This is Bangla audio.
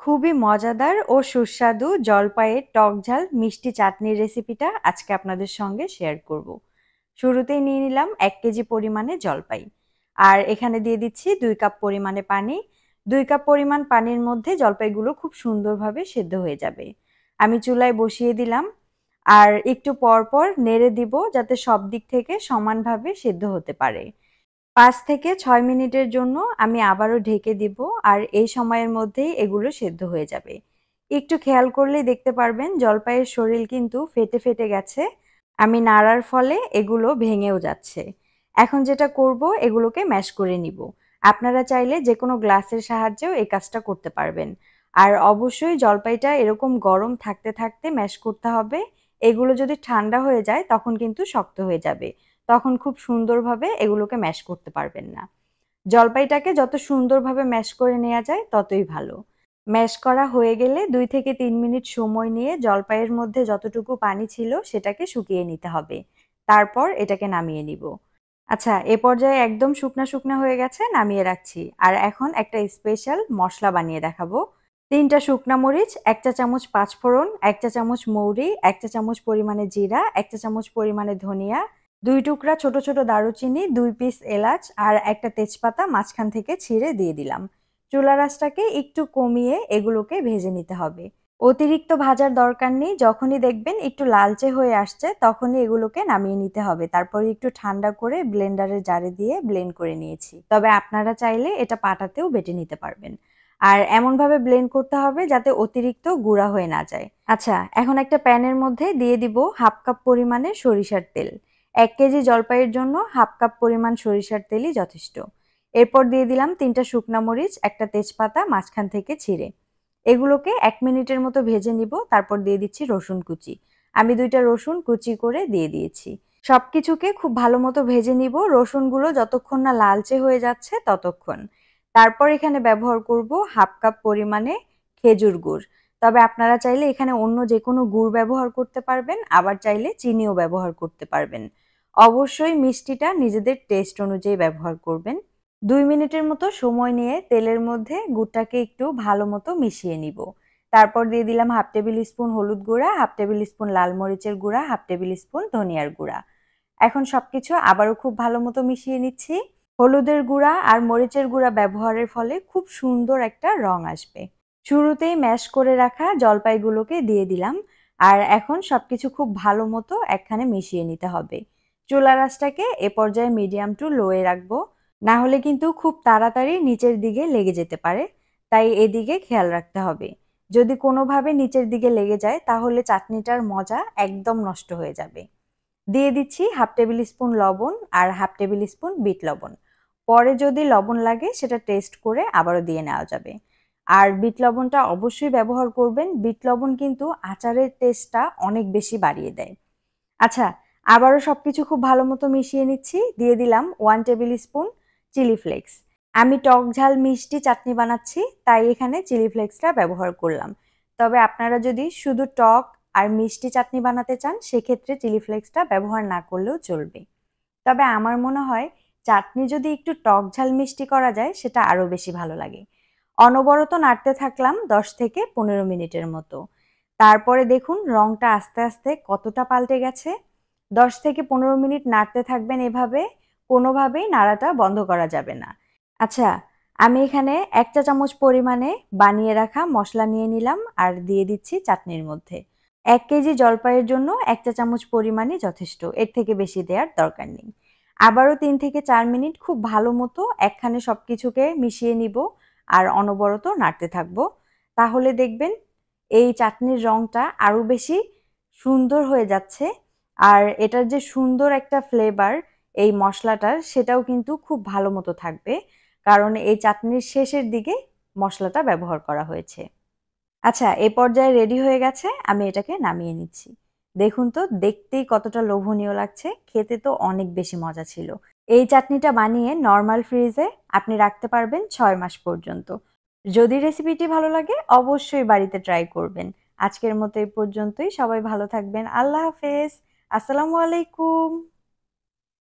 খুবই মজাদার ও সুস্বাদু জলপাইয়ের টক-ঝাল মিষ্টি চাটনির রেসিপিটা আজকে আপনাদের সঙ্গে শেয়ার করব। শুরুতেই নিয়ে নিলাম ১ কেজি পরিমাণে জলপাই। আর এখানে দিয়ে দিচ্ছি ২ কাপ পরিমাণে পানি। ২ কাপ পরিমাণ পানির মধ্যে জলপাইগুলো খুব সুন্দরভাবে সেদ্ধ হয়ে যাবে। আমি চুলায় বসিয়ে দিলাম আর একটু পর নেড়ে দিব যাতে সব দিক থেকে সমানভাবে সেদ্ধ হতে পারে। ৫ থেকে ৬ মিনিটের জন্য আমি আবারও ঢেকে দিব আর এই সময়ের মধ্যেই এগুলো সেদ্ধ হয়ে যাবে। একটু খেয়াল করলেই দেখতে পারবেন জলপাইয়ের শরীর কিন্তু ফেটে গেছে। আমি নাড়ার ফলে এগুলো ভেঙেও যাচ্ছে। এখন যেটা করব এগুলোকে ম্যাশ করে নিব। আপনারা চাইলে যেকোনো গ্লাসের সাহায্যেও এই কাজটা করতে পারবেন। আর অবশ্যই জলপাইটা এরকম গরম থাকতে ম্যাশ করতে হবে। এগুলো যদি ঠান্ডা হয়ে যায় তখন কিন্তু শক্ত হয়ে যাবে। তখন খুব সুন্দরভাবে এগুলোকে ম্যাশ করতে পারবেন না। জলপাইটাকে যত সুন্দরভাবে ম্যাশ করে নেয়া যায় ততই ভালো। ম্যাশ করা হয়ে গেলে ২ থেকে ৩ মিনিট সময় নিয়ে জলপাইয়ের মধ্যে যতটুকু পানি ছিল সেটাকে শুকিয়ে নিতে হবে। তারপর এটাকে নামিয়ে নিব। আচ্ছা, এ পর্যায়ে একদম শুকনা হয়ে গেছে, নামিয়ে রাখছি। আর এখন একটা স্পেশাল মসলা বানিয়ে দেখাবো। ৩ টা শুকনা মরিচ, ১ চা চামচ পাঁচফোড়ন, ১ চা চামচ মৌরি, ১ চা চামচ পরিমাণে জিরা, ১ চা চামচ পরিমাণে ধনিয়া, ২ টুকরা ছোট দারুচিনি, ২ পিস এলাচ আর একটা তেজপাতা মাঝখান থেকে ছিঁড়ে দিয়ে দিলাম। চুলার আঁচটাকে একটু কমিয়ে এগুলোকে ভেজে নিতে হবে। অতিরিক্ত ভাজার দরকার নেই। যখনই দেখবেন একটু লালচে হয়ে আসছে তখনই এগুলোকে নামিয়ে নিতে হবে। তারপরে একটু ঠান্ডা করে ব্লেন্ডারের জারে দিয়ে ব্লেন্ড করে নিয়েছি। তবে আপনারা চাইলে এটা পাটাতেও বেটে নিতে পারবেন। আর এমনভাবে ব্লেন্ড করতে হবে যাতে অতিরিক্ত গুঁড়া হয়ে না যায়। আচ্ছা, এখন একটা প্যানের মধ্যে দিয়ে দিব 1/2 কাপ পরিমাণে সরিষার তেল। ১ কেজি জলপাইয়ের জন্য 1/2 কাপ পরিমাণ সরিষার তেলই যথেষ্ট। এরপর দিয়ে দিলাম ৩ টা শুকনা মরিচ, একটা তেজপাতা মাঝখান থেকে ছিঁড়ে। এগুলোকে ১ মিনিটের মতো ভেজে নিব। তারপর দিয়ে দিচ্ছি রসুন কুচি। আমি ২ টা রসুন কুচি করে দিয়ে দিয়েছি। সবকিছুকে খুব ভালোমতো ভেজে নিব। রসুনগুলো যতক্ষণ না লালচে হয়ে যাচ্ছে ততক্ষণ। তারপর এখানে ব্যবহার করব 1/2 কাপ পরিমাণে খেজুর গুড়। তবে আপনারা চাইলে এখানে অন্য যেকোনো গুড় ব্যবহার করতে পারবেন, আবার চাইলে চিনিও ব্যবহার করতে পারবেন। অবশ্যই মিষ্টিটা নিজেদের টেস্ট অনুযায়ী ব্যবহার করবেন। ২ মিনিটের মতো সময় নিয়ে তেলের মধ্যে গুড়টাকে একটু ভালোমতো মিশিয়ে নিব। তারপর দিয়ে দিলাম 1/2 টেবিল স্পুন হলুদ গুঁড়া, 1/2 টেবিল স্পুন লাল মরিচের গুঁড়া, 1/2 টেবিল স্পুন ধনিয়ার গুঁড়া। এখন সবকিছু আবারও খুব ভালোমতো মিশিয়ে নিচ্ছি। হলুদের গুঁড়া আর মরিচের গুঁড়া ব্যবহারের ফলে খুব সুন্দর একটা রং আসবে। শুরুতেই ম্যাশ করে রাখা জলপাইগুলোকে দিয়ে দিলাম। আর এখন সবকিছু খুব ভালোমতো একখানে মিশিয়ে নিতে হবে। চুলার আঁচটাকে এ পর্যায়ে মিডিয়াম টু লো এ রাখবো। না হলে কিন্তু খুব তাড়াতাড়ি নিচের দিকে লেগে যেতে পারে। তাই এদিকে খেয়াল রাখতে হবে। যদি কোনোভাবে নিচের দিকে লেগে যায় তাহলে চাটনিটার মজা একদম নষ্ট হয়ে যাবে। দিয়ে দিচ্ছি 1/2 টেবিল স্পুন লবণ আর 1/2 টেবিল স্পুন বিট লবণ। পরে যদি লবণ লাগে সেটা টেস্ট করে আবারও দিয়ে নেওয়া যাবে। আর বিট লবণটা অবশ্যই ব্যবহার করবেন। বিট লবণ কিন্তু আচারের টেস্টটা অনেক বেশি বাড়িয়ে দেয়। আচ্ছা, আবারও সবকিছু খুব ভালোমতো মিশিয়ে নিচ্ছি। দিয়ে দিলাম 1 টেবিল স্পুন চিলি ফ্লেক্স। আমি টক ঝাল মিষ্টি চাটনি বানাচ্ছি, তাই এখানে চিলি ফ্লেক্সটা ব্যবহার করলাম। তবে আপনারা যদি শুধু টক আর মিষ্টি চাটনি বানাতে চান সেক্ষেত্রে চিলি ফ্লেক্সটা ব্যবহার না করলেও চলবে। তবে আমার মনে হয় চাটনি যদি একটু টক ঝাল মিষ্টি করা যায় সেটা আরো বেশি ভালো লাগে। অনবরত নাড়তে থাকলাম ১০ থেকে ১৫ মিনিটের মতো। তারপরে দেখুন রংটা আস্তে কতটা পাল্টে গেছে। ১০ থেকে ১৫ মিনিট নাড়তে থাকবেন এভাবে, কোনোভাবেই নাড়াটা বন্ধ করা যাবে না। আচ্ছা, আমি এখানে ১ চা চামচ পরিমাণে বানিয়ে রাখা মসলা নিয়ে নিলাম আর দিয়ে দিচ্ছি চাটনির মধ্যে। ১ কেজি জলপাইয়ের জন্য ১ চা চামচ পরিমাণই যথেষ্ট। এর থেকে বেশি দেওয়ার দরকার নেই। আবারও ৩ থেকে ৪ মিনিট খুব ভালোমতো একখানে সবকিছুকে মিশিয়ে নিব আর অনবরত নাড়তে থাকবো। তাহলে দেখবেন এই চাটনির রংটা আরো বেশি সুন্দর হয়ে যাচ্ছে। আর এটার যে সুন্দর একটা ফ্লেভার এই মসলাটার সেটাও কিন্তু খুব ভালোমতো থাকবে। কারণ এই চাটনির শেষের দিকে মসলাটা ব্যবহার করা হয়েছে। আচ্ছা, এ পর্যায়ে রেডি হয়ে গেছে। আমি এটাকে নামিয়ে নিচ্ছি। দেখুন তো দেখতেই কতটা লোভনীয় লাগছে। খেতে তো অনেক বেশি মজা ছিল। এই চাটনিটা বানিয়ে নরমাল ফ্রিজে আপনি রাখতে পারবেন ৬ মাস পর্যন্ত। যদি রেসিপিটি ভালো লাগে অবশ্যই বাড়িতে ট্রাই করবেন। আজকের মতো এই পর্যন্তই। সবাই ভালো থাকবেন। আল্লাহ হাফেজ। আসসালামু আলাইকুম।